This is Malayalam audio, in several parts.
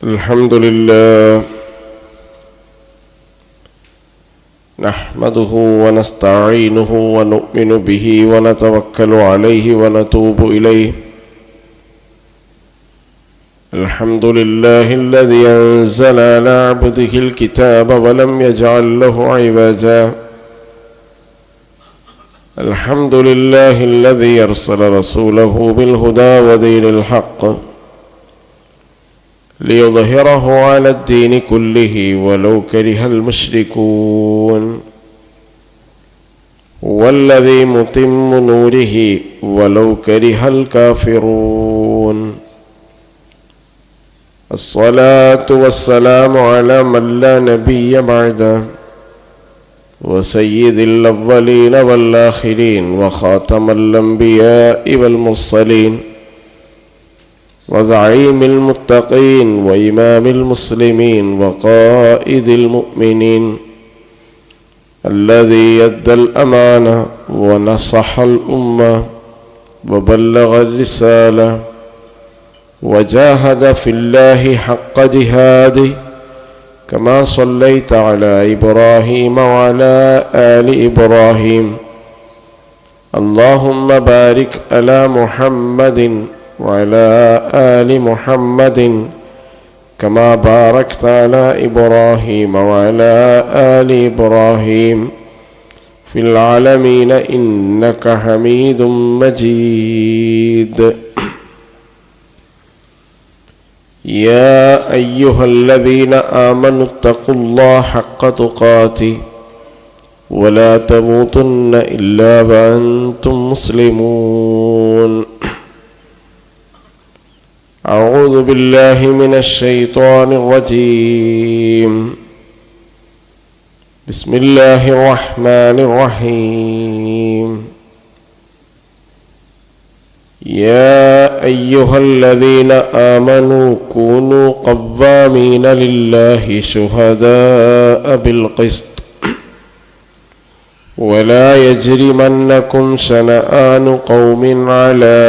الحمد لله نحمده ونستعينه ونؤمن به ونتوكل عليه ونتوب إليه. الحمد لله الذي أنزل على عبده الكتاب ولم يجعل له عوجا. الحمد لله الذي أرسل رسوله بالهدى ودين الحق ليظهره على الدين كله ولو كره المشركون. هو الذي متم نوره ولو كره الكافرون. الصلاة والسلام على من لا نبي بعده وسيد الأولين والآخرين وخاتم الأنبياء والمرسلين وزعيم المتقين وإمام المسلمين وقائد المؤمنين الذي أدى الأمانة ونصح الأمة وبلغ الرسالة وجاهد في الله حق جهاده. كما صليت على إبراهيم وعلى آل إبراهيم. اللهم بارك على محمد وعلى آل محمد كما باركت على إبراهيم وعلى آل إبراهيم في العالمين إنك حميد مجيد. يا أيها الذين آمنوا اتقوا الله حق تقاته ولا تموتن إلا وأنتم مسلمون. أعوذ بالله من الشيطان الرجيم. بسم الله الرحمن الرحيم. يا أيها الذين آمنوا كونوا قوامين لله شهداء بالقسط ولا يجرمنكم شنآن قوم على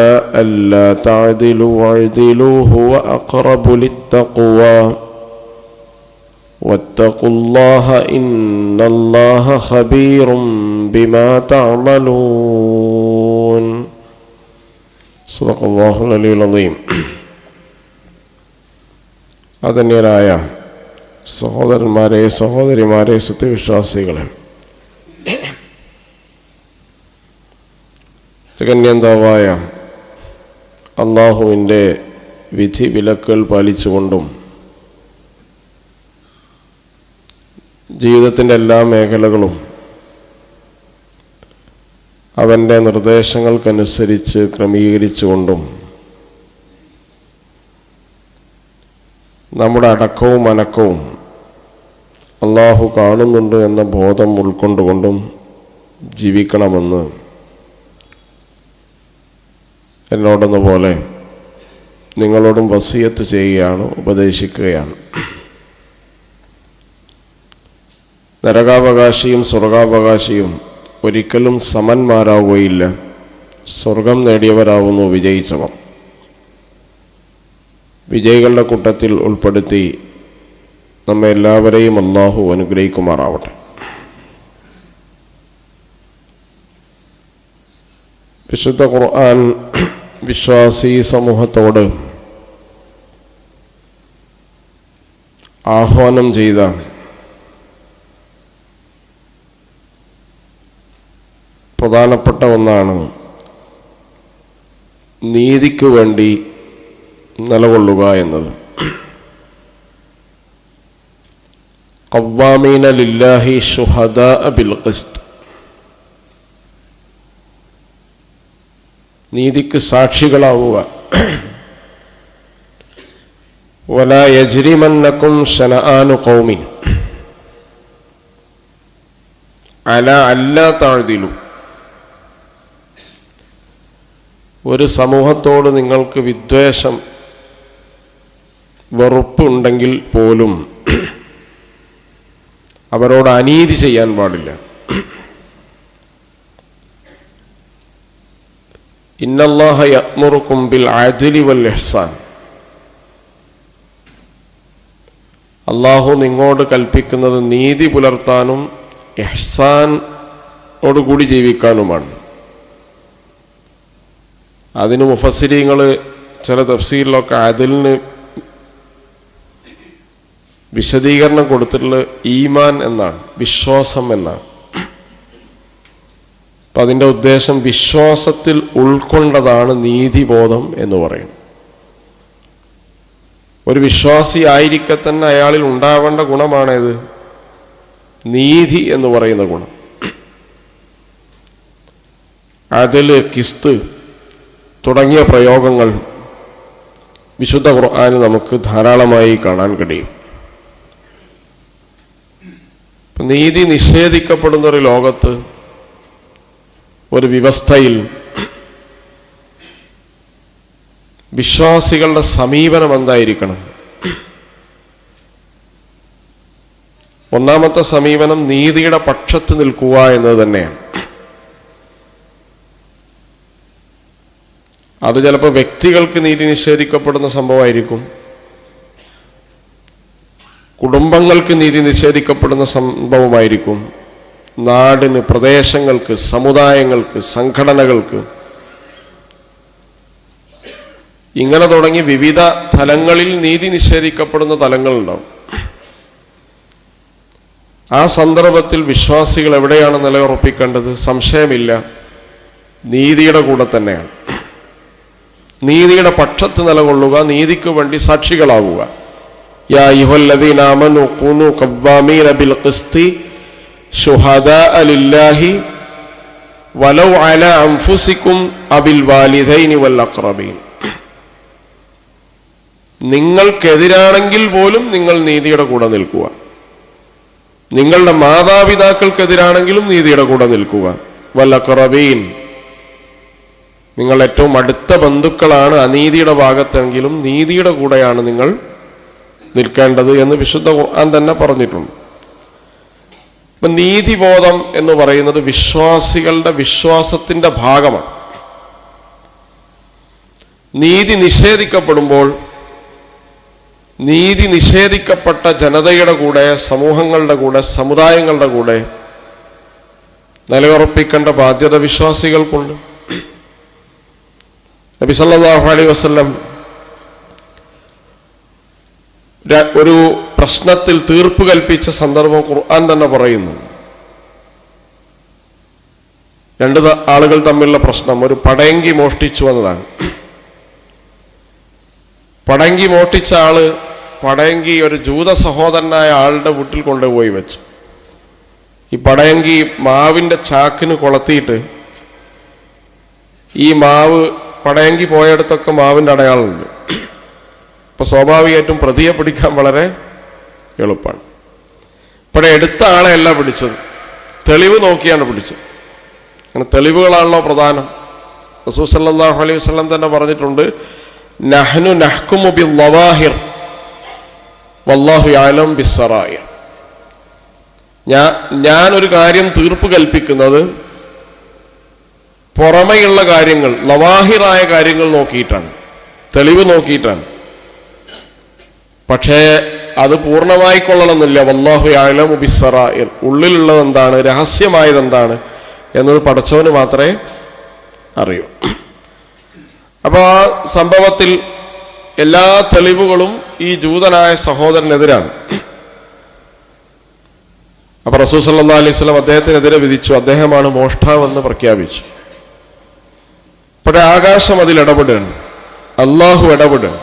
ألا تعدلوا اعدلوا هو أقرب للتقوى واتقوا الله إن الله خبير بما تعملون. صدق الله العلي العظيم. ആദരണീയരായ സഹോദരന്മാരെ, സഹോദരിമാരെ, സത്യവിശ്വാസികളെ, ജഗന്യന്താവായ അള്ളാഹുവിൻ്റെ വിധി വിലക്കുകൾ പാലിച്ചുകൊണ്ടും ജീവിതത്തിൻ്റെ എല്ലാ മേഖലകളും അവൻ്റെ നിർദ്ദേശങ്ങൾക്കനുസരിച്ച് ക്രമീകരിച്ചുകൊണ്ടും നമ്മുടെ അടക്കവും അനക്കവും അള്ളാഹു കാണുന്നുണ്ട് എന്ന ബോധം ഉൾക്കൊണ്ടുകൊണ്ടും ജീവിക്കണമെന്ന് എന്നോടെന്ന പോലെ നിങ്ങളോടും വസിയത്ത് ചെയ്യുകയാണ്, ഉപദേശിക്കുകയാണ്. നരകാവകാശിയും സ്വർഗാവകാശിയും ഒരിക്കലും സമന്മാരാവുകയില്ല. സ്വർഗം നേടിയവരാവുന്നു വിജയിച്ചവർ. വിജയികളുടെ കൂട്ടത്തിൽ ഉൾപ്പെടുത്തി നമ്മെ എല്ലാവരെയും അല്ലാഹു അനുഗ്രഹിക്കുമാറാവട്ടെ. വിശുദ്ധ ഖുർആൻ വിശ്വാസി സമൂഹത്തോട് ആഹ്വാനം ചെയ്ത പ്രധാനപ്പെട്ട ഒന്നാണ് നീതിക്ക് വേണ്ടി നിലകൊള്ളുക എന്നത്. ഖവ്വാമീന ലില്ലാഹി ശുഹദാഅ ബിൽ ഖിസ്ത്. നീതിക്ക് സാക്ഷികളാവുക. വലാ യജ്രിമന്നകും ശനആനു ഖൗമിൻ അലാ അല്ലാ തഅദിലു. ഒരു സമൂഹത്തോട് നിങ്ങൾക്ക് വിദ്വേഷം, വെറുപ്പുണ്ടെങ്കിൽ പോലും അവരോട് അനീതി ചെയ്യാൻ പാടില്ല. ഇന്നല്ലാഹ യഅ്മുറുകും ബിൽ അദ്ലി വൽ ഇഹ്സാൻ. അള്ളാഹു നിങ്ങളോട് കൽപ്പിക്കുന്നത് നീതി പുലർത്താനും ഇഹ്സാനോടുകൂടി ജീവിക്കാനുമാണ്. അതിന് മുഫസ്സിരീങ്ങൾ ചില തഫ്സീറിലൊക്കെ അതിലിന് വിശദീകരണം കൊടുത്തിട്ടുള്ളത് ഈമാൻ എന്നാണ്, വിശ്വാസം എന്നാണ്. അപ്പം അതിൻ്റെ ഉദ്ദേശം വിശ്വാസത്തിൽ ഉൾക്കൊണ്ടതാണ് നീതിബോധം എന്ന് പറയുന്നത്. ഒരു വിശ്വാസി ആയിരിക്കെ തന്നെ അയാളിൽ ഉണ്ടാവേണ്ട ഗുണമാണേത്? നീതി എന്ന് പറയുന്ന ഗുണം. അദല്, ഖിസ്ത് തുടങ്ങിയ പ്രയോഗങ്ങൾ വിശുദ്ധ ഖുർആനിൽ നമുക്ക് ധാരാളമായി കാണാൻ കഴിയും. നീതി നിഷേധിക്കപ്പെടുന്ന ഒരു ലോകത്ത്, ഒരു വ്യവസ്ഥയിൽ വിശ്വാസികളുടെ സമീപനം എന്തായിരിക്കണം? ഒന്നാമത്തെ സമീപനം നീതിയുടെ പക്ഷത്ത് നിൽക്കുക എന്നത് തന്നെയാണ്. അത് ചിലപ്പോൾ വ്യക്തികൾക്ക് നീതി നിഷേധിക്കപ്പെടുന്ന സംഭവമായിരിക്കും, കുടുംബങ്ങൾക്ക് നീതി നിഷേധിക്കപ്പെടുന്ന സംഭവമായിരിക്കും, നാടിന്, പ്രദേശങ്ങൾക്ക്, സമുദായങ്ങൾക്ക്, സംഘടനകൾക്ക്, ഇങ്ങനെ തുടങ്ങി വിവിധ തലങ്ങളിൽ നീതി നിഷേധിക്കപ്പെടുന്ന തലങ്ങളുണ്ടാവും. ആ സന്ദർഭത്തിൽ വിശ്വാസികൾ എവിടെയാണ് നിലയുറപ്പിക്കേണ്ടത്? സംശയമില്ല, നീതിയുടെ കൂടെ തന്നെയാണ്. നീതിയുടെ പക്ഷത്ത് നിലകൊള്ളുക, നീതിക്ക് വേണ്ടി സാക്ഷികളാവുക. യാ അയ്യുഹല്ലദീന ആമനൂ കൂനൂ ഖവ്വാമീന ബിൽ ഖിസ്തി ശുഹദാഅ ലില്ലാഹി വലൗ അലാ അൻഫുസികും അബിൽ വാലിദൈനി വൽ അഖ്റബീൻ. നിങ്ങൾക്കെതിരാണെങ്കിൽ പോലും നിങ്ങൾ നീതിയുടെ കൂടെ നിൽക്കുക. നിങ്ങളുടെ മാതാപിതാക്കൾക്കെതിരാണെങ്കിലും നീതിയുടെ കൂടെ നിൽക്കുക. വൽ അഖ്റബീൻ, നിങ്ങൾ ഏറ്റവും അടുത്ത ബന്ധുക്കളാണ് അനീതിയുടെ ഭാഗത്തെങ്കിലും നീതിയുടെ കൂടെയാണ് നിങ്ങൾ നിൽക്കേണ്ടത് എന്ന് വിശുദ്ധ ഖുർആൻ തന്നെ പറഞ്ഞിട്ടുണ്ട്. അപ്പം നീതിബോധം എന്ന് പറയുന്നത് വിശ്വാസികളുടെ വിശ്വാസത്തിൻ്റെ ഭാഗമാണ്. നീതി നിഷേധിക്കപ്പെടുമ്പോൾ നീതി നിഷേധിക്കപ്പെട്ട ജനതയുടെ കൂടെ, സമൂഹങ്ങളുടെ കൂടെ, സമുദായങ്ങളുടെ കൂടെ നിലയുറപ്പിക്കേണ്ട ബാധ്യത വിശ്വാസികൾക്കുണ്ട്. നബി സല്ലല്ലാഹു അലൈഹി വസല്ലം ഒരു പ്രശ്നത്തിൽ തീർപ്പ് കൽപ്പിച്ച സന്ദർഭം ഖുർആൻ തന്നെ പറയുന്നു. രണ്ട് ആളുകൾ തമ്മിലുള്ള പ്രശ്നം, ഒരു പടയങ്കി മോഷ്ടിച്ചു എന്നതാണ്. പടയങ്കി മോഷ്ടിച്ച ആള് പടയങ്കി ഒരു ജൂത സഹോദരനായ ആളുടെ വീട്ടിൽ കൊണ്ടുപോയി വെച്ചു. ഈ പടയങ്കി മാവിൻ്റെ ചാക്കിന് കൊളത്തിയിട്ട് ഈ മാവ്, പടയങ്കി പോയയിടത്തൊക്കെ മാവിൻ്റെ അടയാളമുണ്ട്. അപ്പോൾ സ്വാഭാവികമായിട്ടും പ്രതിയെ പിടിക്കാൻ വളരെ എളുപ്പമാണ്. ഇവിടെ എടുത്ത ആളെയല്ല പിടിച്ചത്, തെളിവ് നോക്കിയാണ് പിടിച്ചത്. അങ്ങനെ തെളിവുകളാണല്ലോ പ്രധാനം. റസൂൽ സല്ലല്ലാഹു അലൈഹി വസല്ലം തന്നെ പറഞ്ഞിട്ടുണ്ട്, നഹ്നു നഹ്കുമു ബിൽ-ലവാഹിർ വല്ലാഹു യഅലം ബിസ്സറായിർ. ഞാൻ ഒരു കാര്യം തീർപ്പ് കൽപ്പിക്കുന്നത് പുറമെയുള്ള കാര്യങ്ങൾ, ലവാഹിറായ കാര്യങ്ങൾ നോക്കിയിട്ടാണ്, തെളിവ് നോക്കിയിട്ടാണ്. പക്ഷേ അത് പൂർണ്ണമായി കൊള്ളണമെന്നില്ല. വല്ലാഹു യഅലമു ബിസ്സറായിർ, ഉള്ളിലുള്ളത് എന്താണ്, രഹസ്യമായത് എന്താണ് എന്നത് പടച്ചവന് മാത്രമേ അറിയൂ. അപ്പോൾ ആ സംഭവത്തിൽ എല്ലാ തെളിവുകളും ഈ ജൂതനായ സഹോദരനെതിരാണ്. അപ്പോൾ റസൂൽ സല്ലല്ലാഹു അലൈഹി വസല്ലം അദ്ദേഹത്തിനെതിരെ വിധിച്ചു, അദ്ദേഹമാണ് മോഷ്ടാവെന്ന് പ്രഖ്യാപിച്ചു. പക്ഷേ ആകാശം അതിൽ ഇടപെടുകയാണ്, അള്ളാഹു ഇടപെടുകയാണ്.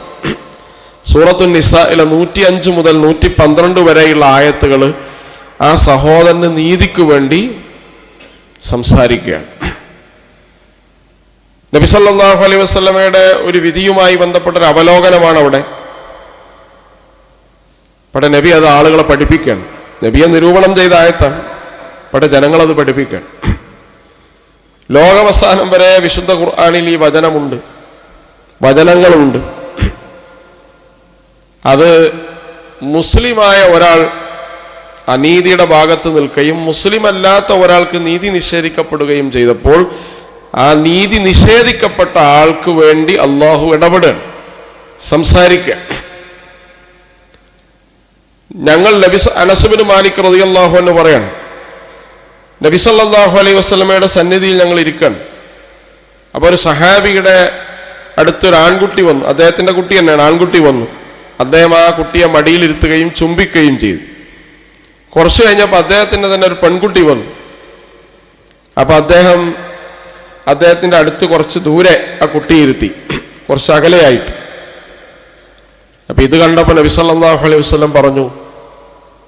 സൂറത്തുൻ നിസായിലെ 105 മുതൽ 112 വരെയുള്ള ആയത്തുകൾ ആ സഹോദരന് നീതിക്ക് വേണ്ടി സംസാരിക്കുകയാണ്. നബി സല്ലല്ലാഹു അലൈഹി വസല്ലമയുടെ ഒരു വിധിയുമായി ബന്ധപ്പെട്ടൊരു അവലോകനമാണ് അവിടെ. പക്ഷേ നബി അത് ആളുകളെ പഠിപ്പിക്കുകയാണ്. നബിയെ നിരൂപണം ചെയ്ത ആയത്താണ്, പക്ഷേ ജനങ്ങളത് പഠിപ്പിക്കുകയാണ്. ലോകാവസാനം വരെ വിശുദ്ധ ഖുർആനിൽ ഈ വചനമുണ്ട്, വചനങ്ങളുണ്ട്. അത് മുസ്ലിമായ ഒരാൾ അനീതിയുടെ ഭാഗത്ത് നിൽക്കുകയും മുസ്ലിം അല്ലാത്ത ഒരാൾക്ക് നീതി നിഷേധിക്കപ്പെടുകയും ചെയ്തപ്പോൾ ആ നീതി നിഷേധിക്കപ്പെട്ട ആൾക്ക് വേണ്ടി അള്ളാഹു ഇടപെടാൻ, സംസാരിക്കുക. ഞങ്ങൾ അനസ് ബിൻ മാലിക് റളിയല്ലാഹു അൻഹു പറയാണ്, നബി സല്ലല്ലാഹു അലൈഹി വസല്ലമയുടെ സന്നിധിയിൽ ഞങ്ങൾ ഇരിക്കുകയാണ്. അപ്പോൾ ഒരു സഹാബിയുടെ അടുത്തൊരു ആൺകുട്ടി വന്നു. അദ്ദേഹത്തിന്റെ കുട്ടി തന്നെയാണ്, ആൺകുട്ടി വന്നു. അദ്ദേഹം ആ കുട്ടിയെ മടിയിലിരുത്തുകയും ചുംബിക്കുകയും ചെയ്തു. കുറച്ചു കഴിഞ്ഞപ്പോൾ അദ്ദേഹത്തിന്റെ തന്നെ ഒരു പെൺകുട്ടി വന്നു. അപ്പൊ അദ്ദേഹത്തിന്റെ അടുത്ത് കുറച്ച് ദൂരെ ആ കുട്ടിയെ ഇരുത്തി, കുറച്ച് അകലെയായിട്ട്. അപ്പൊ ഇത് കണ്ടപ്പോൾ നബി സല്ലല്ലാഹു അലൈഹി വസല്ലം പറഞ്ഞു,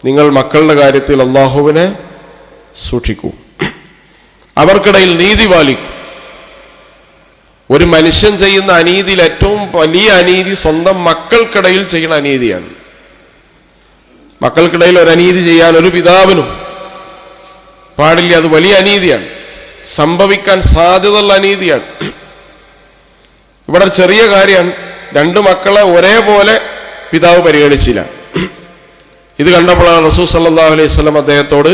നിങ്ങൾ മക്കളുടെ കാര്യത്തിൽ അള്ളാഹുവിനെ സൂക്ഷിക്കൂ, അവർക്കിടയിൽ നീതി പാലിക്കൂ. ഒരു മനുഷ്യൻ ചെയ്യുന്ന അനീതിയിൽ ഏറ്റവും വലിയ അനീതി സ്വന്തം മക്കൾക്കിടയിൽ ചെയ്യുന്ന അനീതിയാണ്. മക്കൾക്കിടയിൽ ഒരു അനീതി ചെയ്യാൻ ഒരു പിതാവിനും പാടില്ല. അത് വലിയ അനീതിയാണ്, സംഭവിക്കാൻ സാധ്യതയുള്ള അനീതിയാണ്. ഇവിടെ ചെറിയ കാര്യമാണ്, രണ്ട് മക്കളെ ഒരേപോലെ പിതാവ് പരിഗണിച്ചില്ല. ഇത് കണ്ടപ്പോഴാണ് റസൂൽ സല്ലല്ലാഹു അലൈഹി വസല്ലം അദ്ദേഹത്തോട്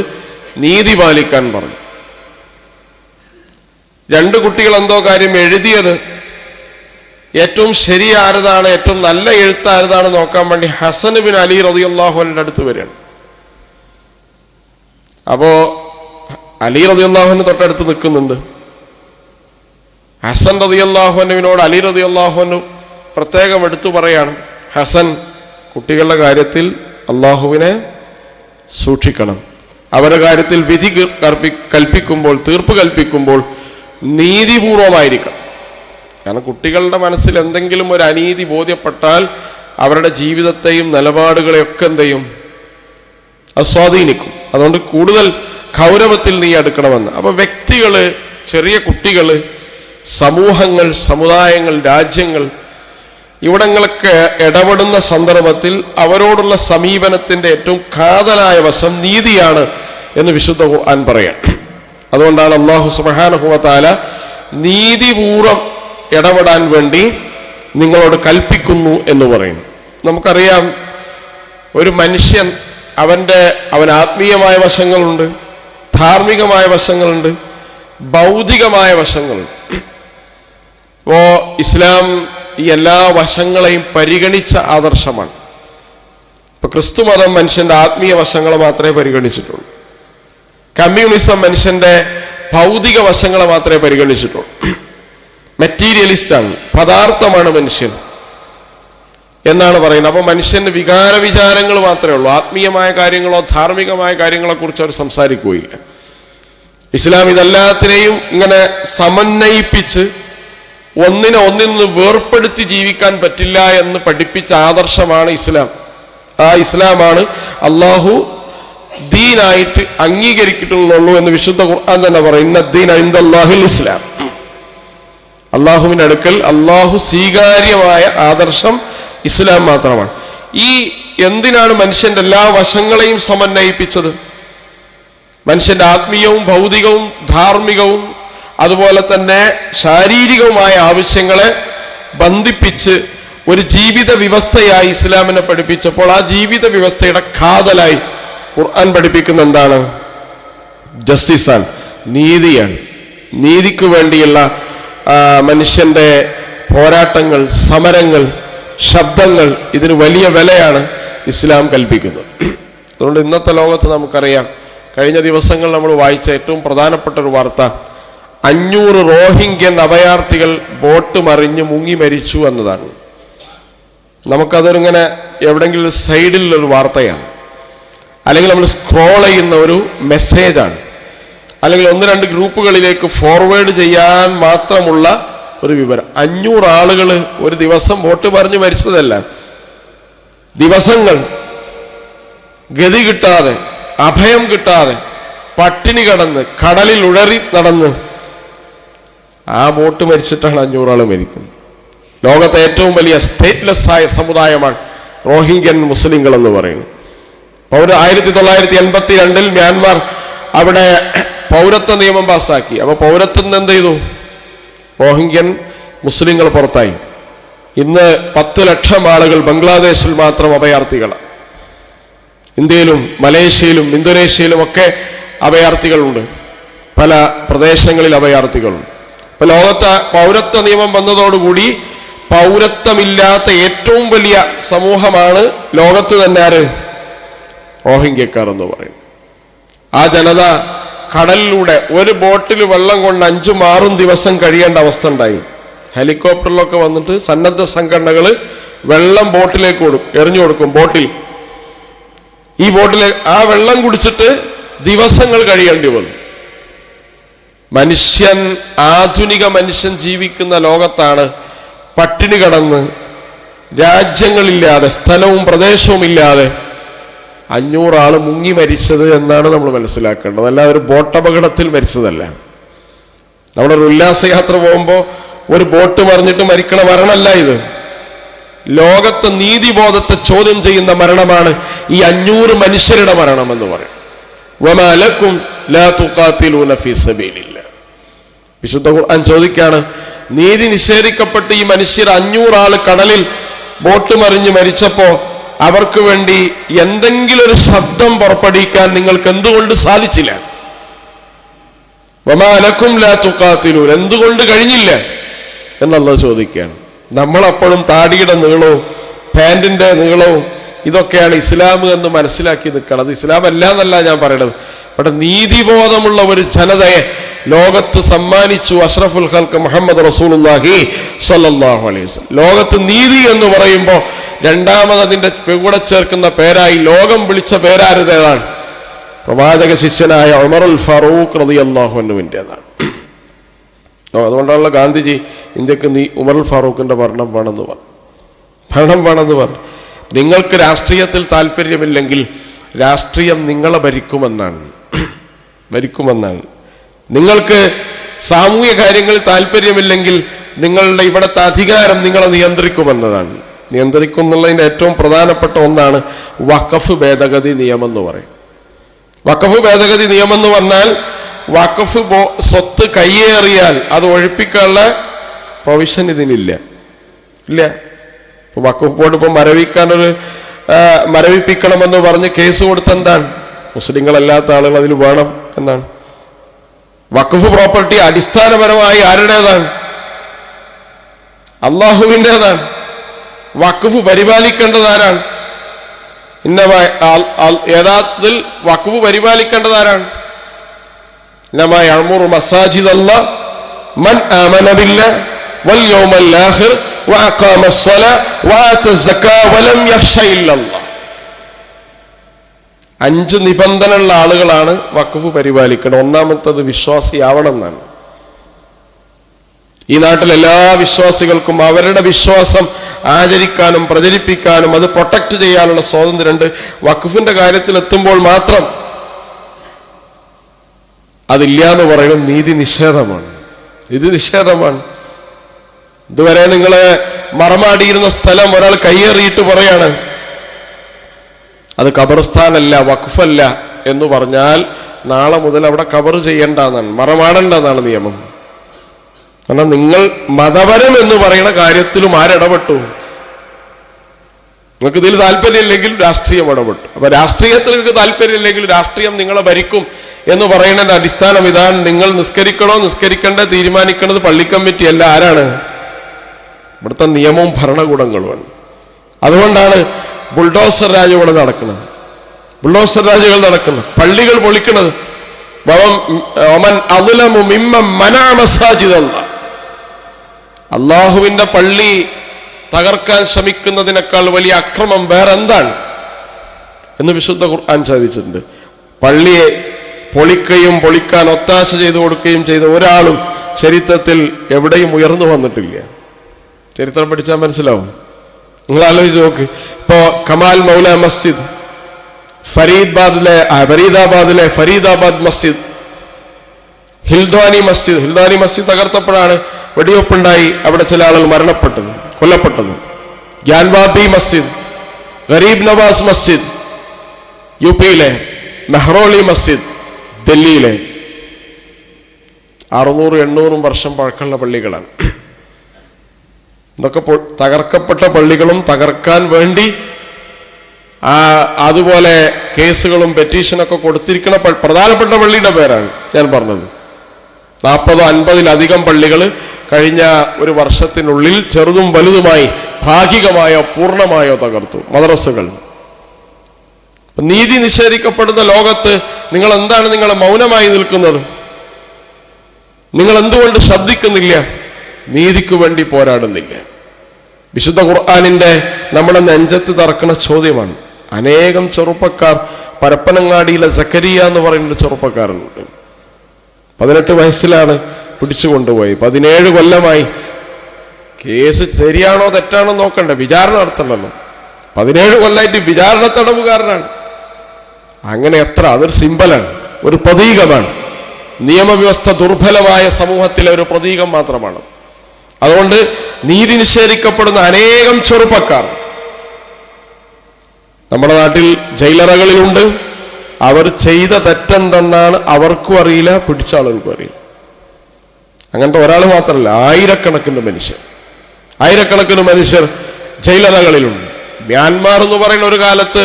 നീതി പാലിക്കാൻ പറഞ്ഞു. രണ്ട് കുട്ടികൾ എന്തോ കാര്യം എഴുതിയത് ഏറ്റവും ശരി ആരതാണ്, ഏറ്റവും നല്ല എഴുത്ത് ആരതാണ് നോക്കാൻ വേണ്ടി ഹസൻ ബിൻ അലി റളിയല്ലാഹു അൻഹുവിന്റെ അടുത്ത് വരികയാണ്. അപ്പോ അലി റളിയല്ലാഹു അൻഹു തൊട്ടടുത്ത് നിൽക്കുന്നുണ്ട്. ഹസൻ റളിയല്ലാഹു അൻഹുവിനോട് അലി റളിയല്ലാഹു അൻഹു പ്രത്യേകം എടുത്തു പറയാണ്, ഹസൻ, കുട്ടികളുടെ കാര്യത്തിൽ അള്ളാഹുവിനെ സൂക്ഷിക്കണം. അവരുടെ കാര്യത്തിൽ വിധി കൽപ്പിക്കുമ്പോൾ, തീർപ്പ് കൽപ്പിക്കുമ്പോൾ നീതിപൂർവമായിരിക്കണം. കാരണം കുട്ടികളുടെ മനസ്സിൽ എന്തെങ്കിലും ഒരു അനീതി ബോധ്യപ്പെട്ടാൽ അവരുടെ ജീവിതത്തെയും നിലപാടുകളെയൊക്കെ എന്ത് ചെയ്യും, അത് സ്വാധീനിക്കും. അതുകൊണ്ട് കൂടുതൽ ഗൗരവത്തിൽ നീ എടുക്കണമെന്ന്. അപ്പൊ വ്യക്തികള്, ചെറിയ കുട്ടികള്, സമൂഹങ്ങൾ, സമുദായങ്ങൾ, രാജ്യങ്ങൾ, ഇവിടങ്ങളൊക്കെ ഇടപെടുന്ന സന്ദർഭത്തിൽ അവരോടുള്ള സമീപനത്തിന്റെ ഏറ്റവും കാതലായ വശം നീതിയാണ് എന്ന് വിശുദ്ധ ഖുർആൻ പറയാം. അതുകൊണ്ടാണ് അല്ലാഹു സുബ്ഹാനഹു വ തആല നീതിപൂർവം ഇടപെടാൻ വേണ്ടി നിങ്ങളോട് കൽപ്പിക്കുന്നു എന്ന് പറയുന്നു. നമുക്കറിയാം, ഒരു മനുഷ്യൻ അവൻ ആത്മീയമായ വശങ്ങളുണ്ട്, ധാർമ്മികമായ വശങ്ങളുണ്ട്, ഭൗതികമായ വശങ്ങളുണ്ട്. അപ്പോ ഇസ്ലാം ഈ എല്ലാ വശങ്ങളെയും പരിഗണിച്ച ആദർശമാണ്. ഇപ്പൊ ക്രിസ്തു മതം മനുഷ്യന്റെ ആത്മീയ വശങ്ങളെ മാത്രമേ പരിഗണിച്ചിട്ടുള്ളൂ. കമ്മ്യൂണിസം മനുഷ്യന്റെ ഭൗതിക വശങ്ങളെ മാത്രമേ പരിഗണിച്ചിട്ടുള്ളൂ. മെറ്റീരിയലിസ്റ്റാണ്, പദാർത്ഥമാണ് മനുഷ്യൻ എന്നാണ് പറയുന്നത്. അപ്പൊ മനുഷ്യന് വികാര വിചാരങ്ങൾ മാത്രമേ ഉള്ളൂ, ആത്മീയമായ കാര്യങ്ങളോ ധാർമ്മികമായ കാര്യങ്ങളെ കുറിച്ച് അവർ സംസാരിക്കുകയില്ല. ഇസ്ലാം ഇതെല്ലാത്തിനെയും ഇങ്ങനെ സമന്വയിപ്പിച്ച് ഒന്നിനെ ഒന്നിൽ നിന്ന് വേർപ്പെടുത്തി ജീവിക്കാൻ പറ്റില്ല എന്ന് പഠിപ്പിച്ച ആദർശമാണ് ഇസ്ലാം. ആ ഇസ്ലാമാണ് അള്ളാഹു ദീനായിട്ട് അംഗീകരിച്ചിട്ടുള്ളൂ എന്ന് വിശുദ്ധ ഖുർആൻ തന്നെ പറയും. ഇന്ന ദീന ഇൻദല്ലാഹിൽ ഇസ്ലാം. അള്ളാഹുവിന്റെ അടുക്കൽ അള്ളാഹു സ്വീകാര്യമായ ആദർശം ഇസ്ലാം മാത്രമാണ്. ഈ എന്തിനാണ് മനുഷ്യന്റെ എല്ലാ വശങ്ങളെയും സമന്വയിപ്പിച്ചത്? മനുഷ്യന്റെ ആത്മീയവും ഭൗതികവും ധാർമ്മികവും അതുപോലെ തന്നെ ശാരീരികവുമായ ആവശ്യങ്ങളെ ബന്ധിപ്പിച്ച് ഒരു ജീവിത വ്യവസ്ഥയായി ഇസ്ലാമിനെ പഠിപ്പിച്ചപ്പോൾ ആ ജീവിത വ്യവസ്ഥയുടെ കാതലായി ഖുർആൻ പഠിപ്പിക്കുന്ന എന്താണ്? ജസ്റ്റിസാണ്, നീതിയാണ്. നീതിക്ക് വേണ്ടിയുള്ള മനുഷ്യന്റെ പോരാട്ടങ്ങൾ, സമരങ്ങൾ, ശബ്ദങ്ങൾ, ഇതിന് വലിയ വിലയാണ് ഇസ്ലാം കൽപ്പിക്കുന്നത്. അതുകൊണ്ട് ഇന്നത്തെ ലോകത്ത് നമുക്കറിയാം, കഴിഞ്ഞ ദിവസങ്ങൾ നമ്മൾ വായിച്ച ഏറ്റവും പ്രധാനപ്പെട്ട ഒരു വാർത്ത 500 റോഹിംഗ്യൻ അഭയാർത്ഥികൾ ബോട്ട് മറിഞ്ഞ് മുങ്ങി മരിച്ചു എന്നതാണ്. നമുക്കതൊരിങ്ങനെ എവിടെയെങ്കിലും സൈഡിലൊരു വാർത്തയാണ്, അല്ലെങ്കിൽ നമ്മൾ സ്ക്രോൾ ചെയ്യുന്ന ഒരു മെസ്സേജാണ്, അല്ലെങ്കിൽ 1-2 ഗ്രൂപ്പുകളിലേക്ക് ഫോർവേഡ് ചെയ്യാൻ മാത്രമുള്ള ഒരു വിവരം. 500 ആളുകൾ ഒരു ദിവസം ബോട്ട് മറിഞ്ഞ് മരിച്ചതല്ല, ദിവസങ്ങൾ ഗതി കിട്ടാതെ, അഭയം കിട്ടാതെ, പട്ടിണി കടന്ന്, കടലിൽ ഉഴറി നടന്ന് ആ ബോട്ട് മരിച്ചിട്ടാണ് 500 ആൾ മരിക്കുന്നത്. ലോകത്തെ ഏറ്റവും വലിയ സ്റ്റേറ്റ്ലെസ് ആയ സമുദായമാണ് റോഹിംഗ്യൻ മുസ്ലിങ്ങൾ എന്ന് പറയുന്നത്. 1982 മ്യാൻമാർ അവിടെ പൗരത്വ നിയമം പാസ്സാക്കി. അപ്പൊ പൗരത്വം എന്ത് ചെയ്തു? റോഹിംഗ്യൻ മുസ്ലിങ്ങൾ പുറത്തായി. ഇന്ന് 10 ലക്ഷം ആളുകൾ ബംഗ്ലാദേശിൽ മാത്രം അഭയാർത്ഥികളാണ്. ഇന്ത്യയിലും മലേഷ്യയിലും ഇന്തോനേഷ്യയിലും ഒക്കെ അഭയാർത്ഥികളുണ്ട്, പല പ്രദേശങ്ങളിൽ അഭയാർത്ഥികളുണ്ട്. ഇപ്പൊ ലോകത്ത് പൗരത്വ നിയമം വന്നതോടുകൂടി പൗരത്വമില്ലാത്ത ഏറ്റവും വലിയ സമൂഹമാണ് ലോകത്ത് തന്നെ ആര്? റോഹിംഗ്യക്കാർ എന്ന് പറയും. ആ ജനത കടലിലൂടെ ഒരു ബോട്ടിൽ വെള്ളം കൊണ്ട് 5-6 ദിവസം കഴിയേണ്ട അവസ്ഥ ഉണ്ടായി. ഹെലികോപ്റ്ററിലൊക്കെ വന്നിട്ട് സന്നദ്ധ സംഘടനകൾ വെള്ളം ബോട്ടിലേക്ക് എറിഞ്ഞു കൊടുക്കും. ഈ ബോട്ടിലെ ആ വെള്ളം കുടിച്ചിട്ട് ദിവസങ്ങൾ കഴിയേണ്ടി വന്നു. ആധുനിക മനുഷ്യൻ ജീവിക്കുന്ന ലോകത്താണ് പട്ടിണി കിടന്ന് രാജ്യങ്ങളില്ലാതെ സ്ഥലവും പ്രദേശവും ഇല്ലാതെ 500 ആള് മുങ്ങി മരിച്ചത് എന്നാണ് നമ്മൾ മനസ്സിലാക്കേണ്ടത്. അല്ല ഒരു ബോട്ടപകടത്തിൽ മരിച്ചതല്ല. നമ്മളൊരു ഉല്ലാസയാത്ര പോകുമ്പോൾ ഒരു ബോട്ട് മറിഞ്ഞിട്ട് മരിക്കണ മരണമല്ല ഇത്. ലോകത്തെ നീതിബോധത്തെ ചോദ്യം ചെയ്യുന്ന മരണമാണ് ഈ 500 മനുഷ്യരുടെ മരണം എന്ന് പറയും. വമാ ലക്കും ലാ തുഖാതിലൂന ഫീ സബീലില്ലാ. വിശുദ്ധ ഖുർആൻ ചോദിക്കാണ്, നീതി നിഷേധിക്കപ്പെട്ട് ഈ മനുഷ്യർ 500 ആള് കടലിൽ ബോട്ട് മറിഞ്ഞ് മരിച്ചപ്പോ അവർക്ക് വേണ്ടി എന്തെങ്കിലും ഒരു ശബ്ദം പുറപ്പെടുവിക്കാൻ നിങ്ങൾക്ക് എന്തുകൊണ്ട് സാധിച്ചില്ല? വമാ ലക്കും ലാ തുഖാതിലൂൻ, എന്തുകൊണ്ട് കഴിഞ്ഞില്ല എന്നുള്ളത് ചോദിക്കുകയാണ്. നമ്മളപ്പോഴും താടിയുടെ നീളവും പാൻറിന്റെ നീളവും ഇതൊക്കെയാണ് ഇസ്ലാം എന്ന് മനസ്സിലാക്കി നിൽക്കണം. അത് ഇസ്ലാം അല്ല എന്നല്ല ഞാൻ പറയണത്. ഇവിടെ നീതിബോധമുള്ള ഒരു ജനതയെ ലോകത്ത് സമ്മാനിച്ചു അഷ്റഫുൽ ഖൽഖ് മുഹമ്മദ് റസൂലുള്ളാഹി സ്വല്ലല്ലാഹു അലൈഹി വസല്ലം. ലോകത്ത് നീതി എന്ന് പറയുമ്പോൾ രണ്ടാമത് അതിന്റെ കൂടെ ചേർക്കുന്ന പേരായി ലോകം വിളിച്ച പേരാരുടേതാണ്? പ്രവാചക ശിഷ്യനായ ഉമറുൽ ഫാറൂഖ് റളിയല്ലാഹു അൻഹുവിൻ്റെതാണ്. അതുകൊണ്ടാണല്ലോ ഗാന്ധിജി ഇന്ത്യക്ക് ഉമറുൽ ഫാറൂഖിന്റെ ഭരണം വേണമെന്ന് പറഞ്ഞു. നിങ്ങൾക്ക് രാഷ്ട്രീയത്തിൽ താല്പര്യമില്ലെങ്കിൽ രാഷ്ട്രീയം നിങ്ങളെ ഭരിക്കുമെന്നാണ്. നിങ്ങൾക്ക് സാമൂഹ്യ കാര്യങ്ങളിൽ താല്പര്യമില്ലെങ്കിൽ നിങ്ങളുടെ ഇവിടുത്തെ അധികാരം നിങ്ങളെ നിയന്ത്രിക്കുമെന്നതാണ്. നിയന്ത്രിക്കുന്നുള്ളതിൻ്റെ ഏറ്റവും പ്രധാനപ്പെട്ട ഒന്നാണ് വഖഫ് ഭേദഗതി നിയമം എന്ന് പറയും. വഖഫ് ഭേദഗതി നിയമം എന്ന് പറഞ്ഞാൽ വഖഫ് സ്വത്ത് കയ്യേറിയാൽ അത് ഒഴിപ്പിക്കാനുള്ള പ്രൊവിഷൻ ഇതിനില്ല. വഖഫ് ബോർഡ് ഇപ്പൊ മരവിപ്പിക്കണമെന്ന് പറഞ്ഞ് കേസ് കൊടുത്തെന്താണ്? മുസ്ലിങ്ങളല്ലാത്ത ആളുകൾ അതിൽ വേണം എന്നാണ്. വഖഫ് പ്രോപ്പർട്ടി അടിസ്ഥാനപരമായി ആരുടേതാണ്? അള്ളാഹുവിൻ്റെതാണ്. വഖഫ് പരിപാലിക്കേണ്ടത് ആരാണ്? യഥാർത്ഥത്തിൽ വഖഫ് പരിപാലിക്കേണ്ടത് ആരാണ്? ഇന്നമാ യഅ്മുറു മസാജിദല്ലാഹ് മൻ ആമന ബില്ലാഹി വൽ യൗമൽ ആഖിർ വഅഖാമ സ്സലാ വആത സക്കാ വലം യഖ്ശ ഇല്ലല്ലാഹ്. 5 നിബന്ധനയുള്ള ആളുകളാണ് വഖഫ് പരിപാലിക്കുന്നത്. ഒന്നാമത്തത് വിശ്വാസിയാവണം എന്നാണ്. ഈ നാട്ടിൽ എല്ലാ വിശ്വാസികൾക്കും അവരുടെ വിശ്വാസം ആചരിക്കാനും പ്രചരിപ്പിക്കാനും അത് പ്രൊട്ടക്ട് ചെയ്യാനുള്ള സ്വാതന്ത്ര്യമുണ്ട്. വഖഫിന്റെ കാര്യത്തിൽ എത്തുമ്പോൾ മാത്രം അതില്ല എന്ന് പറയുന്നത് നീതി നിഷേധമാണ്. ഇതുവരെ നിങ്ങളെ മറമാടിയിരുന്ന സ്ഥലം ഒരാൾ കയ്യേറിയിട്ട് പറയാണ് അത് ഖബർസ്ഥാനല്ല, വഖഫല്ല എന്ന് പറഞ്ഞാൽ നാളെ മുതൽ അവിടെ ഖബർ ചെയ്യേണ്ടെന്നാണ്, മറമാടേണ്ടെന്നാണ് നിയമം. കാരണം നിങ്ങൾ മതപരം എന്ന് പറയുന്ന കാര്യത്തിലും ആരിടപെട്ടു? നിങ്ങൾക്ക് ഇതിൽ താല്പര്യമില്ലെങ്കിൽ രാഷ്ട്രീയം ഇടപെട്ടു. അപ്പൊ രാഷ്ട്രീയത്തിൽ നിങ്ങൾക്ക് താല്പര്യമില്ലെങ്കിൽ രാഷ്ട്രീയം നിങ്ങളെ ഭരിക്കും എന്ന് പറയുന്നതിന്റെ അടിസ്ഥാനം ഇതാണ്. നിങ്ങൾ നിസ്കരിക്കണോ നിസ്കരിക്കണ്ടോ തീരുമാനിക്കുന്നത് പള്ളിക്കമ്മിറ്റി അല്ല. ആരാണ്? ഇവിടുത്തെ നിയമവും ഭരണകൂടങ്ങളുമാണ്. അതുകൊണ്ടാണ് ബുൾഡോസർ രാജുകൾ നടക്കുന്നത്, പള്ളികൾ പൊളിക്കുന്നത്. അള്ളാഹുവിന്റെ പള്ളി തകർക്കാൻ ശ്രമിക്കുന്നതിനേക്കാൾ വലിയ അക്രമം വേറെ എന്താണ് എന്ന് വിശുദ്ധ ഖുർആൻ സാധിച്ചിട്ടുണ്ട്. പള്ളിയെ പൊളിക്കുകയും പൊളിക്കാൻ ഒത്താശ ചെയ്തു കൊടുക്കുകയും ചെയ്ത ഒരാളും ചരിത്രത്തിൽ എവിടെയും ഉയർന്നു വന്നിട്ടില്ല. ചരിത്രം പഠിച്ചാൽ മനസ്സിലാവും. നിങ്ങൾ ആലോചിച്ച് നോക്ക്. ഇപ്പോ കമാൽ മൗല മസ്ജിദ്, ഫരീദാബാദിലെ ഫരീദാബാദ് മസ്ജിദ്, ഹിൽദ്വാനി മസ്ജിദ് തകർത്തപ്പോഴാണ് വെടിവെപ്പുണ്ടായി അവിടെ ചില ആളുകൾ കൊല്ലപ്പെട്ടത്. ഗ്യാൻവാബി മസ്ജിദ്, ഗരീബ് നവാസ് മസ്ജിദ് യു പിയിലെ, മെഹ്റോളി മസ്ജിദ് ഡൽഹിയിലെ 600-800 വർഷം പഴക്കമുള്ള പള്ളികളാണ്. ഇതൊക്കെ തകർക്കപ്പെട്ട പള്ളികളും തകർക്കാൻ വേണ്ടി അതുപോലെ കേസുകളും പെറ്റീഷനൊക്കെ കൊടുത്തിരിക്കുന്ന പ്രധാനപ്പെട്ട പള്ളിയുടെ പേരാണ് ഞാൻ പറഞ്ഞത്. 40-50 പള്ളികൾ കഴിഞ്ഞ ഒരു വർഷത്തിനുള്ളിൽ ചെറുതും വലുതുമായി ഭാഗികമായോ പൂർണ്ണമായോ തകർത്തു. മദ്രസകൾ നീതി നിഷേധിക്കപ്പെടുന്ന ലോകത്ത് നിങ്ങൾ എന്താണ് നിങ്ങൾ മൗനമായി നിൽക്കുന്നത്? നിങ്ങൾ എന്തുകൊണ്ട് ശബ്ദിക്കുന്നില്ല? നീതിക്ക് വേണ്ടി പോരാടുന്നില്ല. വിശുദ്ധ ഖുർആനിന്റെ നമ്മുടെ നെഞ്ചത്ത് തറക്കുന്ന ചോദ്യമാണ്. അനേകം ചെറുപ്പക്കാർ, പരപ്പനങ്ങാടിയിലെ സക്കരിയ എന്ന് പറയുന്ന ചെറുപ്പക്കാരനുണ്ട്. 18 വയസ്സിലാണ് പിടിച്ചു കൊണ്ടുപോയി. 17 കൊല്ലമായി. കേസ് ശരിയാണോ തെറ്റാണോ നോക്കണ്ടേ, വിചാരണ നടത്തണമല്ലോ. 17 കൊല്ലമായിട്ട് വിചാരണ തടവുകാരനാണ്. അങ്ങനെ എത്ര, അതൊരു സിമ്പലാണ്, ഒരു പ്രതീകമാണ്. നിയമവ്യവസ്ഥ ദുർബലമായ സമൂഹത്തിലെ ഒരു പ്രതീകം മാത്രമാണ്. അതുകൊണ്ട് നീതി നിഷേധിക്കപ്പെടുന്ന അനേകം ചെറുപ്പക്കാർ നമ്മുടെ നാട്ടിൽ ജയിലറകളിലുണ്ട്. അവർ ചെയ്ത തെറ്റെന്തെന്നാണ് അവർക്കും അറിയില്ല, പിടിച്ച ആളുകൾക്കും അറിയില്ല. അങ്ങനത്തെ ഒരാൾ മാത്രമല്ല, ആയിരക്കണക്കിന് മനുഷ്യർ ജയിലറകളിലുണ്ട്. മ്യാൻമാർ എന്ന് പറയുന്ന ഒരു കാലത്ത്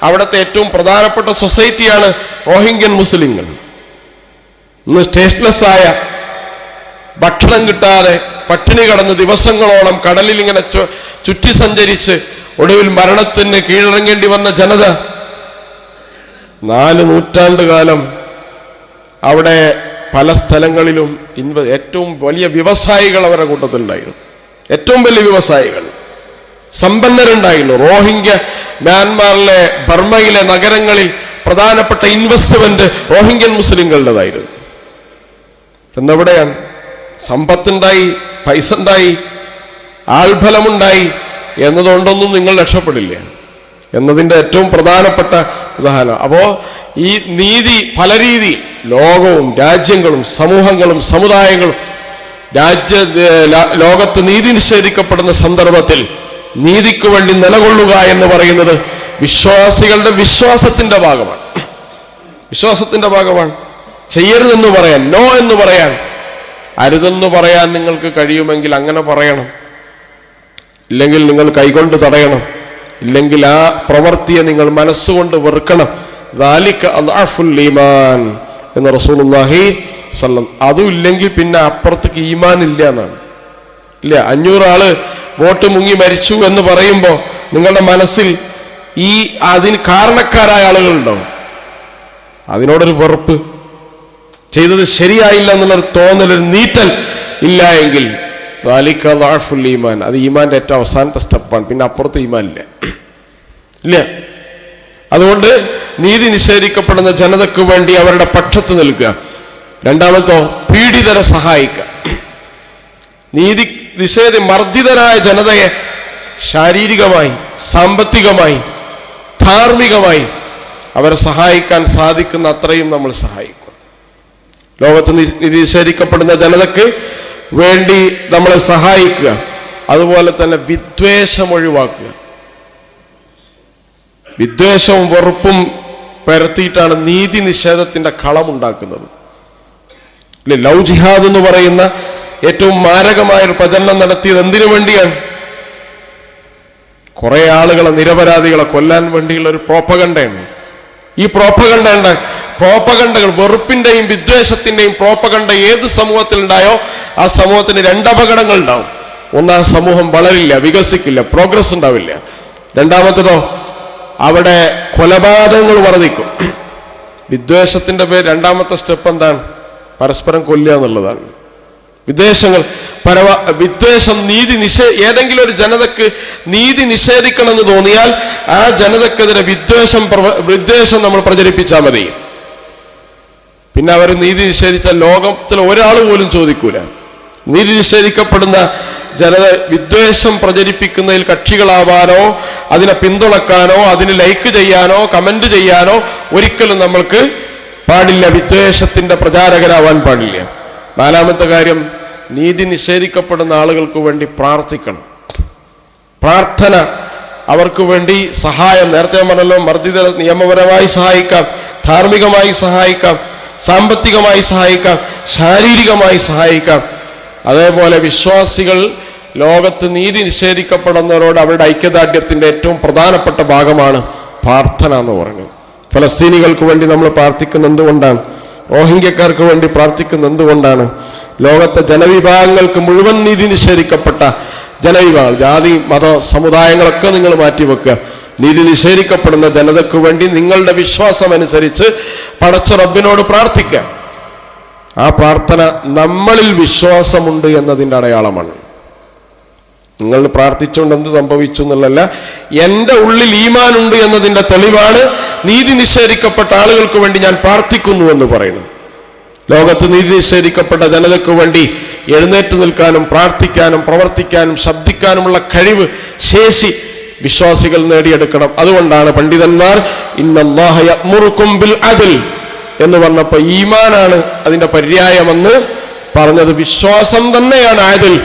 അവിടുത്തെ ഏറ്റവും പ്രധാനപ്പെട്ട സൊസൈറ്റിയാണ് റോഹിംഗ്യൻ മുസ്ലിങ്ങൾ. ഇന്ന് സ്റ്റേറ്റ്ലെസ് ആയ, ഭക്ഷണം കിട്ടാതെ പട്ടിണി കടന്ന് ദിവസങ്ങളോളം കടലിൽ ഇങ്ങനെ ചുറ്റി സഞ്ചരിച്ച് ഒടുവിൽ മരണത്തിന് കീഴടങ്ങേണ്ടി വന്ന ജനത 4 നൂറ്റാണ്ട് കാലം അവിടെ പല സ്ഥലങ്ങളിലും ഏറ്റവും വലിയ വ്യവസായികൾ അവരുടെ കൂട്ടത്തിലുണ്ടായിരുന്നു. ഏറ്റവും വലിയ വ്യവസായികൾ, സമ്പന്നരുണ്ടായിരുന്നു. റോഹിംഗ്യ മ്യാൻമാറിലെ, ബർമയിലെ നഗരങ്ങളിൽ പ്രധാനപ്പെട്ട ഇൻവെസ്റ്റ്മെന്റ് റോഹിംഗ്യൻ മുസ്ലിങ്ങളുടേതായിരുന്നു. എന്നെവിടെയാണ്? സമ്പത്തുണ്ടായി, പൈസ ഉണ്ടായി, ആൾഫലമുണ്ടായി എന്നതുകൊണ്ടൊന്നും നിങ്ങൾ രക്ഷപ്പെടില്ല എന്നതിൻ്റെ ഏറ്റവും പ്രധാനപ്പെട്ട ഉദാഹരണം. അപ്പോ ഈ നീതി പല രീതിയിൽ ലോകവും രാജ്യങ്ങളും സമൂഹങ്ങളും സമുദായങ്ങളും ലോകത്ത് നീതി നിഷേധിക്കപ്പെടുന്ന സന്ദർഭത്തിൽ നീതിക്ക് വേണ്ടി നിലകൊള്ളുക എന്ന് പറയുന്നത് വിശ്വാസികളുടെ വിശ്വാസത്തിന്റെ ഭാഗമാണ്. ചെയ്യരുതെന്ന് പറയാൻ, നോ എന്ന് പറയാൻ, അരുതെന്ന് പറയാൻ നിങ്ങൾക്ക് കഴിയുമെങ്കിൽ അങ്ങനെ പറയണം. ഇല്ലെങ്കിൽ നിങ്ങൾ കൈകൊണ്ട് തടയണം. ഇല്ലെങ്കിൽ ആ പ്രവൃത്തിയെ നിങ്ങൾ മനസ്സുകൊണ്ട് വെറുക്കണം. ദാലിക അദ്അഫുൽ ഈമാൻ എന്ന് റസൂലുള്ളാഹി സ്വല്ലല്ലാഹു. അതും ഇല്ലെങ്കിൽ പിന്നെ അപ്പുറത്തേക്ക് ഈമാൻ ഇല്ല എന്നാണ്. ഇല്ല, 500 ആള് വോട്ട് മുങ്ങി മരിച്ചു എന്ന് പറയുമ്പോൾ നിങ്ങളുടെ മനസ്സിൽ അതിന് കാരണക്കാരായ ആളുകളുണ്ടാവും. അതിനോടൊരു വെറുപ്പ്, ചെയ്തത് ശരിയായില്ല എന്നുള്ളൊരു തോന്നൽ, ഒരു നീറ്റൽ ഇല്ല എങ്കിൽ ദാലിക അദ്അഫുൽ ഈമാൻ, അത് ഈമാന്റെ ഏറ്റവും അവസാനത്തെ സ്റ്റെപ്പാണ്. പിന്നെ അപ്പുറത്ത് ഈമാൻ ഇല്ല. അതുകൊണ്ട് നീതി നിഷേധിക്കപ്പെടുന്ന ജനതയ്ക്ക് വേണ്ടി അവരുടെ പക്ഷത്ത് നിൽക്കുക. രണ്ടാമത്തോ, പീഡിതരെ സഹായിക്കുക. നീതി മർദ്ദിതരായ ജനതയെ ശാരീരികമായി, സാമ്പത്തികമായി, ധാർമ്മികമായി അവരെ സഹായിക്കാൻ സാധിക്കുന്ന അത്രയും നമ്മൾ സഹായിക്കും. ലോകത്ത് നീതി നിഷേധിക്കപ്പെടുന്ന ജനതയ്ക്ക് വേണ്ടി നമ്മളെ സഹായിക്കുക. അതുപോലെ തന്നെ വിദ്വേഷം ഒഴിവാക്കുക. വിദ്വേഷവും വെറുപ്പും പരത്തിയിട്ടാണ് നീതി നിഷേധത്തിന്റെ കളമുണ്ടാക്കുന്നത്. അല്ലെ, ലവ് ജിഹാദ് എന്ന് പറയുന്ന ഏറ്റവും മാരകമായൊരു പ്രചരണം നടത്തിയത് എന്തിനു വേണ്ടിയാണ്? കുറെ ആളുകളെ, നിരപരാധികളെ കൊല്ലാൻ വേണ്ടിയുള്ള ഒരു പ്രോപ്പഗണ്ടയാണ്. ഈ പ്രോപ്പഗണ്ടകൾ, വെറുപ്പിന്റെയും വിദ്വേഷത്തിന്റെയും പ്രോപ്പഗണ്ട ഏത് സമൂഹത്തിൽ ഉണ്ടായോ ആ സമൂഹത്തിന് 2 അപകടങ്ങൾ ഉണ്ടാവും. ഒന്ന്, ആ സമൂഹം വളരില്ല, വികസിക്കില്ല, പ്രോഗ്രസ് ഉണ്ടാവില്ല. രണ്ടാമത്തതോ, അവിടെ കൊലപാതകങ്ങൾ വർദ്ധിക്കും. വിദ്വേഷത്തിന്റെ പേര് രണ്ടാമത്തെ സ്റ്റെപ്പ് എന്താണ്? പരസ്പരം കൊല്ലുക എന്നുള്ളതാണ്. വിദ്വേഷം ഏതെങ്കിലും ഒരു ജനതക്ക് നീതി നിഷേധിക്കണമെന്ന് തോന്നിയാൽ ആ ജനതക്കെതിരെ വിദ്വേഷം നമ്മൾ പ്രചരിപ്പിച്ചാൽ മതി. പിന്നെ അവർ നീതി നിഷേധിച്ച ലോകത്തിൽ ഒരാൾ പോലും ചോദിക്കൂല. നീതി നിഷേധിക്കപ്പെടുന്ന ജനത വിദ്വേഷം പ്രചരിപ്പിക്കുന്നതിൽ കക്ഷികളാവാനോ അതിനെ പിന്തുണക്കാനോ അതിന് ലൈക്ക് ചെയ്യാനോ കമന്റ് ചെയ്യാനോ ഒരിക്കലും നമ്മൾക്ക് പാടില്ല. വിദ്വേഷത്തിന്റെ പ്രചാരകരാവാൻ പാടില്ല. 4ാമത്തെ കാര്യം, നീതി നിഷേധിക്കപ്പെടുന്ന ആളുകൾക്ക് വേണ്ടി പ്രാർത്ഥിക്കണം. പ്രാർത്ഥന, അവർക്ക് വേണ്ടി സഹായം. നേരത്തെ പറഞ്ഞല്ലോ, മർദ്ദിതരെ നിയമപരമായി സഹായിക്കാം, ധാർമ്മികമായി സഹായിക്കാം, സാമ്പത്തികമായി സഹായിക്കാം, ശാരീരികമായി സഹായിക്കാം. അതേപോലെ വിശ്വാസികൾ ലോകത്ത് നീതി നിഷേധിക്കപ്പെടുന്നവരോട് അവരുടെ ഐക്യദാർഢ്യത്തിന്റെ ഏറ്റവും പ്രധാനപ്പെട്ട ഭാഗമാണ് പ്രാർത്ഥന എന്ന് പറയുന്നത്. ഫലസ്തീനികൾക്ക് വേണ്ടി നമ്മൾ പ്രാർത്ഥിക്കുന്നത് എന്തുകൊണ്ടാണ്? റോഹിംഗ്യക്കാർക്ക് വേണ്ടി പ്രാർത്ഥിക്കുന്നത് എന്തുകൊണ്ടാണ്? ലോകത്തെ ജനവിഭാഗങ്ങൾക്ക് മുഴുവൻ നീതി നിഷേധിക്കപ്പെട്ട ജനവിഭാഗങ്ങൾ, ജാതി മത സമുദായങ്ങളൊക്കെ നിങ്ങൾ മാറ്റിവെക്കുക. നീതി നിഷേധിക്കപ്പെടുന്ന ജനതയ്ക്ക് വേണ്ടി നിങ്ങളുടെ വിശ്വാസമനുസരിച്ച് പടച്ച റബ്ബിനോട് പ്രാർത്ഥിക്കുക. ആ പ്രാർത്ഥന നമ്മളിൽ വിശ്വാസമുണ്ട് എന്നതിൻ്റെ അടയാളമാണ്. നിങ്ങൾ പ്രാർത്ഥിച്ചുകൊണ്ട് എന്ത് സംഭവിച്ചു എന്നുള്ളതല്ല, എൻ്റെ ഉള്ളിൽ ഈമാനുണ്ട് എന്നതിൻ്റെ തെളിവാണ് നീതി നിഷേധിക്കപ്പെട്ട ആളുകൾക്ക് വേണ്ടി ഞാൻ പ്രാർത്ഥിക്കുന്നു എന്ന് പറയുന്നത്. ലോകത്ത് നീതി നിഷേധിക്കപ്പെട്ട ജനതയ്ക്ക് വേണ്ടി എഴുന്നേറ്റ് നിൽക്കാനും പ്രാർത്ഥിക്കാനും പ്രവർത്തിക്കാനും ശബ്ദിക്കാനുമുള്ള കഴിവ്, ശേഷി വിശ്വാസികൾ നേടിയെടുക്കണം. അതുകൊണ്ടാണ് പണ്ഡിതന്മാർ ഇന്നല്ലാഹ യഅ്മുറുകും ബിൽ അദ്ൽ എന്ന് പറഞ്ഞപ്പോൾ ഈമാനാണ് അതിൻ്റെ പര്യായമെന്ന് പറഞ്ഞത്. വിശ്വാസം തന്നെയാണ് അദ്ൽ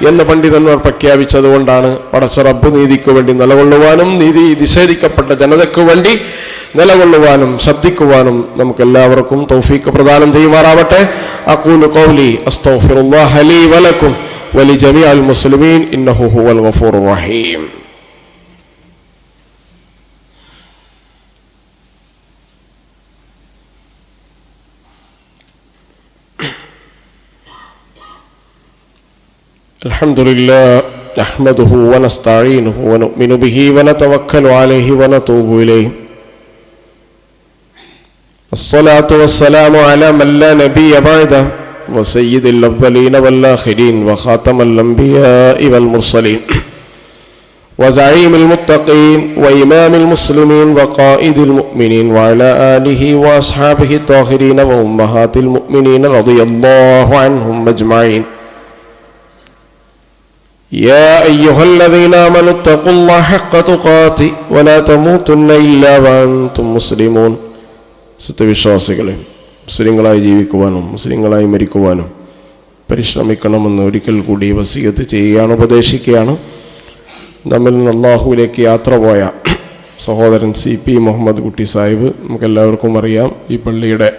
എന്ന് പണ്ഡിതന്മാർ പ്രഖ്യാപിച്ചതുകൊണ്ടാണ് പടച്ച റബ്ബ് നീതിക്ക് വേണ്ടി നിലകൊള്ളുവാനും നീതി നിഷേധിക്കപ്പെട്ട ജനതയ്ക്ക് വേണ്ടി നിലകൊള്ളുവാനും ശബ്ദിക്കുവാനും നമുക്ക് എല്ലാവർക്കും തൗഫീഖ് പ്രദാനം ചെയ്യുമാറാവട്ടെ. അഖൂലു ഖൗലി അസ്തഗ്ഫിറുല്ലാഹ ലീ വലക്കും വലിജമീഅൽ മുസ്ലിമീൻ ഇന്നഹു ഹുവൽ ഗഫൂറുർ റഹീം. അൽഹംദുലില്ലാഹ് നഹ്മദുഹു വനസ്തഈനുഹു വനുഅ്മിനു ബിഹി വനതവക്കലു അലൈഹി വനതൂബു ഇലൈഹി. الصلاة والسلام على من لا نبي بعده وسيد الأولين والآخرين وخاتم الأنبياء والمرسلين وزعيم المتقين وإمام المسلمين وقائد المؤمنين وعلى آله وأصحابه الطاهرين وأمهات المؤمنين رضي الله عنهم أجمعين. يا أيها الذين آمنوا اتقوا الله حق تقاته ولا تموتن إلا وأنتم مسلمون. സത്യവിശ്വാസികളെ, മുസ്ലിങ്ങളായി ജീവിക്കുവാനും മുസ്ലിങ്ങളായി മരിക്കുവാനും പരിശ്രമിക്കണമെന്ന് ഒരിക്കൽ കൂടി വസിയത്ത് ചെയ്യുകയാണ്, ഉപദേശിക്കുകയാണ്. നമ്മിൽ നിന്ന് അള്ളാഹുവിലേക്ക് യാത്ര പോയ സഹോദരൻ CP മുഹമ്മദ് കുട്ടി സാഹിബ് നമുക്കെല്ലാവർക്കും അറിയാം. ഈ പള്ളിയുടെ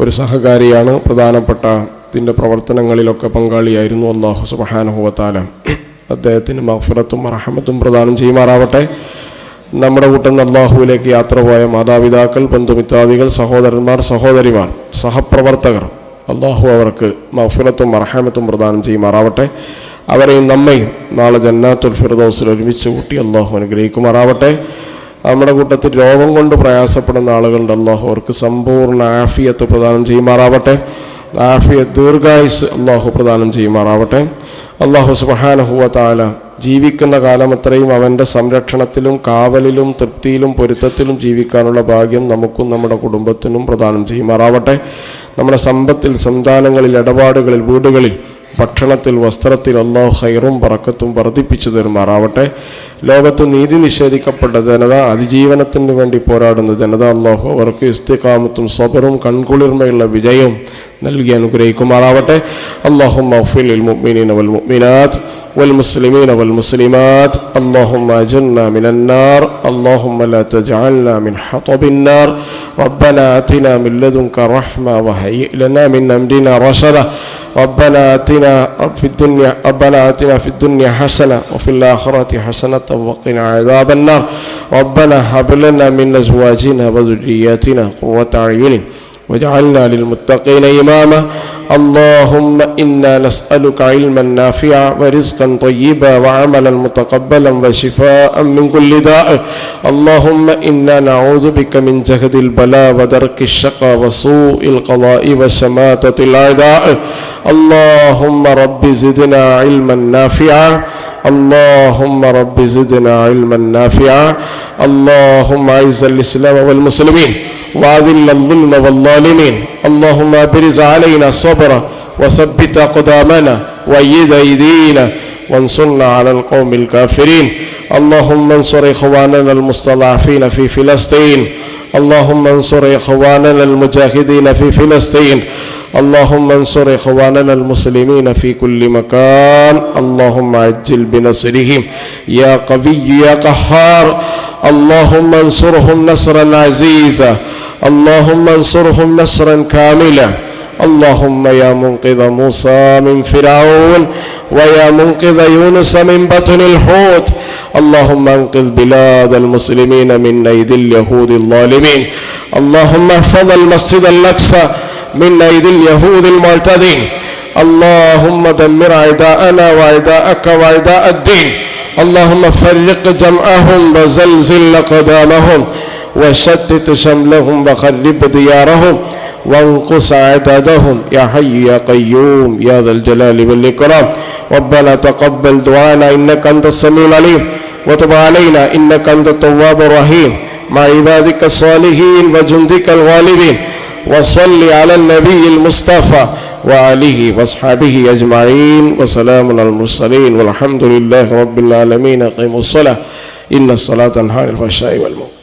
ഒരു സഹകാരിയാണ്, പ്രധാനപ്പെട്ട ഇതിൻ്റെ പ്രവർത്തനങ്ങളിലൊക്കെ പങ്കാളിയായിരുന്നു. അല്ലാഹു സുബ്ഹാനഹു വ തആല അദ്ദേഹത്തിന് മഗ്ഫിറത്തും റഹ്മത്തും പ്രദാനം ചെയ്യുമാറാവട്ടെ. നമ്മുടെ കൂട്ടം അള്ളാഹുവിലേക്ക് യാത്ര പോയ മാതാപിതാക്കൾ, ബന്ധുമിത്രാദികൾ, സഹോദരന്മാർ, സഹോദരിമാർ, സഹപ്രവർത്തകർ, അള്ളാഹു അവർക്ക് മഗ്ഫിറത്തും റഹ്മത്തും പ്രദാനം ചെയ്യുമാറാവട്ടെ. അവരെയും നമ്മയും നാളെ ജന്നാത്തുൽ ഫിർദൗസിൽ ഒരുമിച്ച് കൂട്ടി അള്ളാഹു അനുഗ്രഹിക്കുമാറാവട്ടെ. നമ്മുടെ കൂട്ടത്തിൽ രോഗം കൊണ്ട് പ്രയാസപ്പെടുന്ന ആളുകളുണ്ട്, അള്ളാഹു അവർക്ക് സമ്പൂർണ്ണ ആഫിയത്ത് പ്രദാനം ചെയ്യുമാറാവട്ടെ. ആഫിയത്ത്, ദീർഘായുസ് അള്ളാഹു പ്രദാനം ചെയ്യുമാറാവട്ടെ. അള്ളാഹു സുബ്ഹാനഹു വ തആല ജീവിക്കുന്ന കാലം അത്രയും അവൻ്റെ സംരക്ഷണത്തിലും കാവലിലും തൃപ്തിയിലും പൊരുത്തത്തിലും ജീവിക്കാനുള്ള ഭാഗ്യം നമുക്കും നമ്മുടെ കുടുംബത്തിനും പ്രദാനം ചെയ്യുമാറാവട്ടെ. നമ്മുടെ സമ്പത്തിൽ, സന്താനങ്ങളിൽ, ഇടപാടുകളിൽ, വീടുകളിൽ, ഭക്ഷണത്തിൽ, വസ്ത്രത്തിൽ അല്ലാഹു ഖൈറും ബറക്കത്തും വർദ്ധിപ്പിച്ചു തരുമാറാവട്ടെ. ലോകത്ത് നീതി നിഷേധിക്കപ്പെട്ട ജനത, അതിജീവനത്തിന് വേണ്ടി പോരാടുന്ന ജനത, അല്ലാഹു അവർക്ക് ഇസ്തിഖാമത്തും സബറും കൺകുളിർമയുള്ള വിജയവും നൽകി അനുഗ്രഹിക്കുമാറാവട്ടെ. അല്ലാഹുമ്മ ഗ്ഫിർ ലിൽ മുഅ്മിനീന വൽ മുഅ്മിനാത്ത് والمسلمين والمسلمات اللهم أجرنا من النار اللهم لا تجعلنا من حطب النار ربنا آتنا من لدنك رحمة وهيئ لنا من أمرنا رشدا ربنا آتنا في الدنيا حسنة وفي الآخرة حسنة وقنا عذاب النار ربنا هب لنا من أزواجنا وذرياتنا قرة أعين واجعلنا للمتقين إماما اللهم إنا نسألك علما نافعا ورزقا طيبا وعملا متقبلا وشفاء من كل داء اللهم إنا نعوذ بك من جهد البلاء ودرك الشقاء وسوء القضاء وشماتة الأعداء اللهم رب زدنا علما نافعا اللهم رب زدنا علما نافعا اللهم أعز الإسلام والمسلمين وأذل الظلم والظالمين اللهم أبرز علينا صبرا وثبت أقدامنا وأيد أيدينا وانصرنا على القوم الكافرين اللهم انصر إخواننا المستضعفين في فلسطين اللهم انصر إخواننا المجاهدين في فلسطين اللهم انصر إخواننا المسلمين في كل مكان اللهم عجل بنصرهم يا قوي يا قهار اللهم انصرهم نصرا عزيزا اللهم انصرهم نصرا كاملا اللهم يا منقذ موسى من فرعون ويا منقذ يونس من بطن الحوت اللهم انقذ بلاد المسلمين من أيدي اليهود الظالمين اللهم احفظ المسجد الأقصى من أيدي اليهود المعتدين اللهم دمر أعداءنا وأعداءك وأعداء الدين اللهم فرق جمعهم وزلزل أقدامهم وشتت شملهم وخرب ديارهم وانقص عددهم يا حي يا قيوم يا ذا الجلال والإكرام. ربنا تقبل دعانا إنك أنت السميع العليم وتب علينا إنك أنت التواب الرحيم مع عبادك الصالحين وجندك الغالبين. وصل على النبي المصطفى وآله وأصحابه أجمعين وسلام على المرسلين والحمد لله رب العالمين. أقيموا الصلاة إن الصلاة تنهى عن الفحشاء والمنكر.